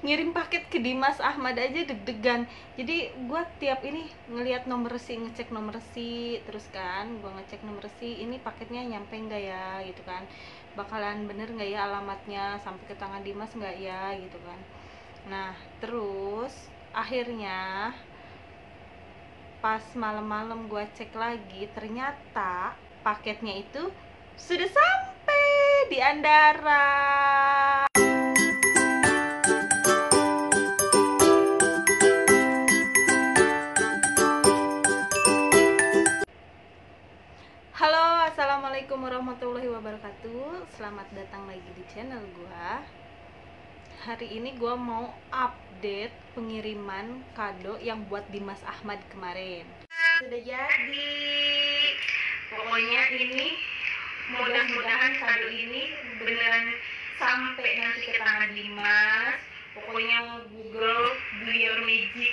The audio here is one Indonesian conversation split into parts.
ngirim paket ke Dimas Ahmad aja deg-degan. Jadi gue tiap ini ngelihat nomor resi, ngecek nomor resi terus kan, gue ngecek nomor resi, ini paketnya nyampe nggak ya gitu kan, bakalan bener nggak ya alamatnya sampai ke tangan Dimas nggak ya gitu kan. Nah terus akhirnya pas malam-malam gue cek lagi, ternyata paketnya itu sudah sampai di Andara. Halo, assalamualaikum warahmatullahi wabarakatuh. Selamat datang lagi di channel gua. Hari ini gua mau update pengiriman kado yang buat Dimas Ahmad kemarin. Sudah jadi. Pokoknya ini mudah-mudahan kado ini beneran sampai nanti ke tangan Dimas. Pokoknya Google do your magic.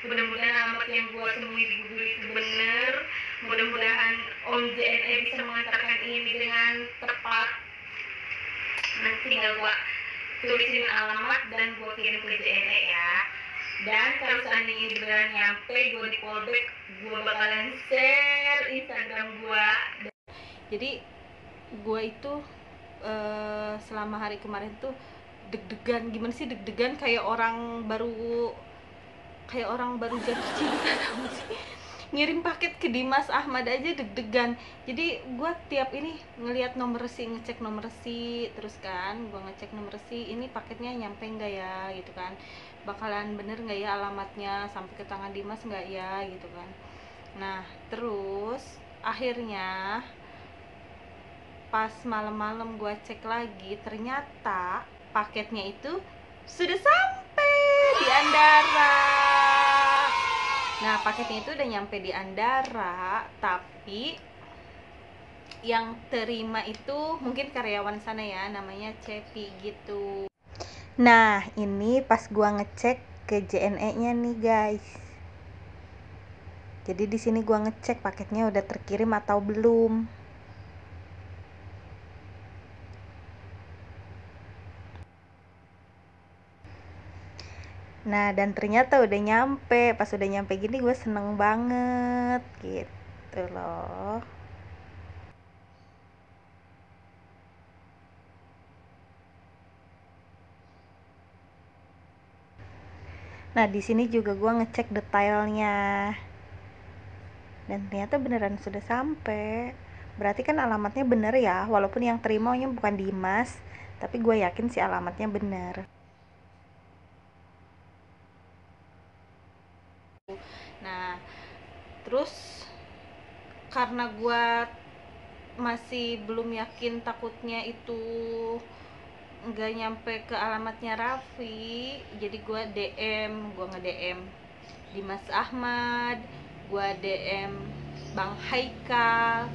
Mudah-mudahan alamat yang gua temui di Google itu bener. Mudah-mudahan Om JNE bisa mengantarkan ini dengan tepat. Nanti tinggal gua tulisin alamat dan gua kirim ke JNE ya. Dan kalau seandainya beneran nyampe, gua di callback, gua bakalan share Instagram gua. Jadi gua itu selama hari kemarin tuh deg-degan. Gimana sih deg-degan, kayak orang baru jatuh cinta, tau sih. Ngirim paket ke Dimas Ahmad aja deg-degan. Jadi gue tiap ini ngelihat nomor resi, ngecek nomor resi terus kan, gue ngecek nomor resi, ini paketnya nyampe nggak ya gitu kan, bakalan bener nggak ya alamatnya sampai ke tangan Dimas nggak ya gitu kan. Nah terus akhirnya pas malam-malam gue cek lagi, ternyata paketnya itu sudah sampai di Andara. Nah paketnya itu udah nyampe di Andara, tapi yang terima itu mungkin karyawan sana ya, namanya Cepi gitu. Nah ini pas gua ngecek ke JNE-nya nih guys. Jadi di sini gua ngecek paketnya udah terkirim atau belum. Nah dan ternyata udah nyampe. Pas udah nyampe gini gue seneng banget gitu loh. Nah di sini juga gue ngecek detailnya dan ternyata beneran sudah sampai. Berarti kan alamatnya bener ya, walaupun yang terimanya bukan Dimas, tapi gue yakin sih alamatnya bener. Nah terus karena gue masih belum yakin, takutnya itu nggak nyampe ke alamatnya Raffi, jadi gue nge-DM Dimas Ahmad, gue DM Bang Haikal.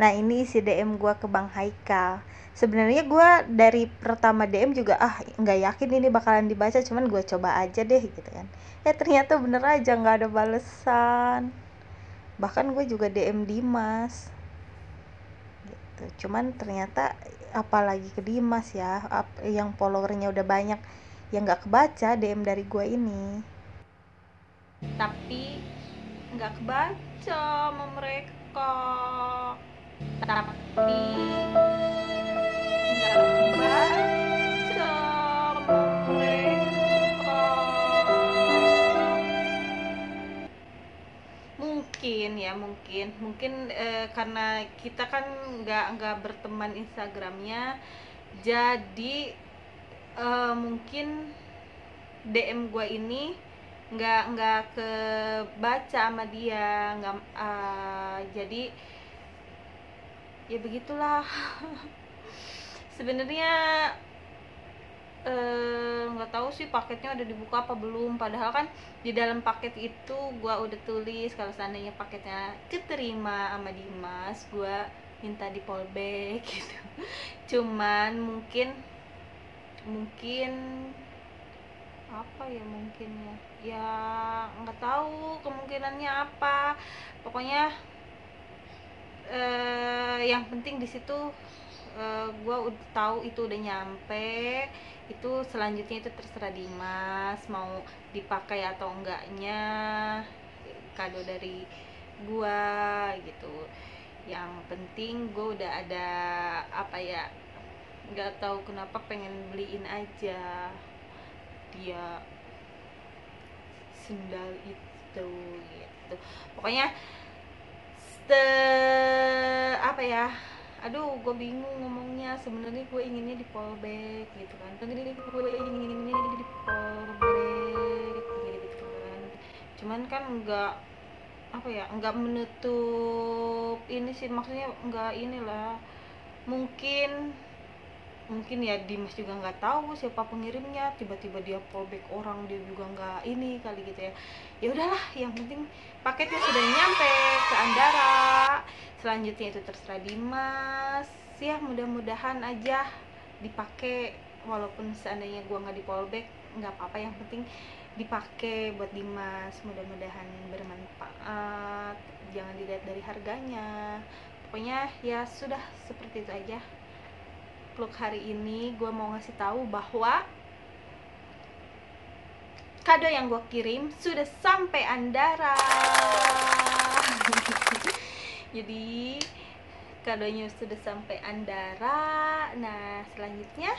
Nah ini isi DM gue ke Bang Haikal. Sebenarnya gue dari pertama DM juga nggak yakin ini bakalan dibaca, cuman gue coba aja deh gitu kan. Ya ternyata bener aja nggak ada balesan. Bahkan gue juga DM Dimas gitu. Cuman ternyata apalagi ke Dimas ya, yang followernya udah banyak, yang nggak kebaca DM dari gue ini. Tapi nggak kebaca sama mereka. Tapi nggak kebaca sama mereka. Mungkin karena kita kan nggak berteman Instagramnya, jadi mungkin DM gue ini nggak kebaca sama dia, nggak jadi ya begitulah. Sebenarnya nggak tahu sih paketnya udah dibuka apa belum, padahal kan di dalam paket itu gua udah tulis kalau seandainya paketnya keterima sama Dimas, gua minta di fallback gitu. Cuman mungkin apa ya, mungkin ya nggak tahu kemungkinannya apa. Pokoknya yang penting di situ gue udah tahu itu udah nyampe. Itu selanjutnya itu terserah Dimas mau dipakai atau enggaknya, kado dari gue gitu. Yang penting gue udah ada apa ya, nggak tahu kenapa pengen beliin aja dia sendal itu gitu. Pokoknya apa ya, aduh gue bingung ngomongnya. Sebenarnya gue inginnya di fallback gitu kan, gue inginnya di fallback gitu kan. Cuman kan enggak apa ya, enggak menutup ini sih, maksudnya enggak inilah, mungkin ya Dimas juga nggak tahu siapa pengirimnya, tiba-tiba dia fallback orang, dia juga nggak ini kali gitu ya. Ya udahlah, yang penting paketnya sudah nyampe ke Andara. Selanjutnya itu terserah Dimas ya, mudah-mudahan aja dipakai. Walaupun seandainya gua nggak di fallback nggak apa-apa, yang penting dipakai buat Dimas, mudah-mudahan bermanfaat. Jangan dilihat dari harganya, pokoknya ya sudah seperti itu aja. Vlog hari ini gue mau ngasih tahu bahwa kado yang gue kirim sudah sampai Andara. Jadi kadonya sudah sampai Andara. Nah selanjutnya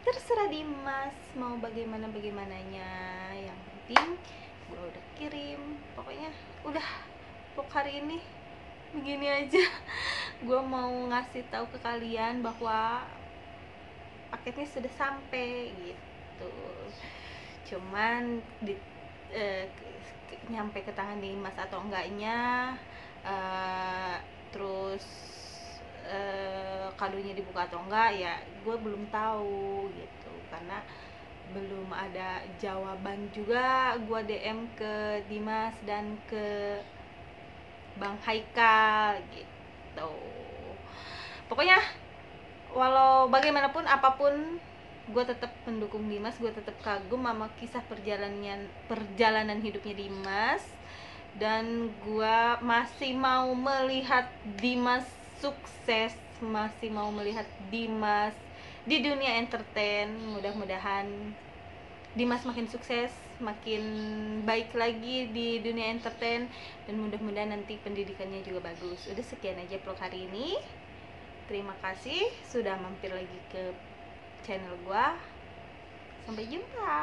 terserah Dimas mau bagaimananya. Yang penting gue udah kirim. Pokoknya udah, vlog hari ini begini aja. Gue mau ngasih tahu ke kalian bahwa paketnya sudah sampai gitu. Cuman nyampe ke tangan Dimas atau enggaknya, terus kadonya dibuka atau enggak ya gue belum tahu gitu, karena belum ada jawaban juga. Gue DM ke Dimas dan ke Bang Haikal gitu. Pokoknya walau bagaimanapun apapun, gue tetap mendukung Dimas. Gue tetap kagum sama kisah perjalanan hidupnya Dimas, dan gue masih mau melihat Dimas sukses, masih mau melihat Dimas di dunia entertain. Mudah-mudahan Dimas makin sukses, makin baik lagi di dunia entertain, dan mudah-mudahan nanti pendidikannya juga bagus. Udah sekian aja vlog hari ini. Terima kasih sudah mampir lagi ke channel gua. Sampai jumpa.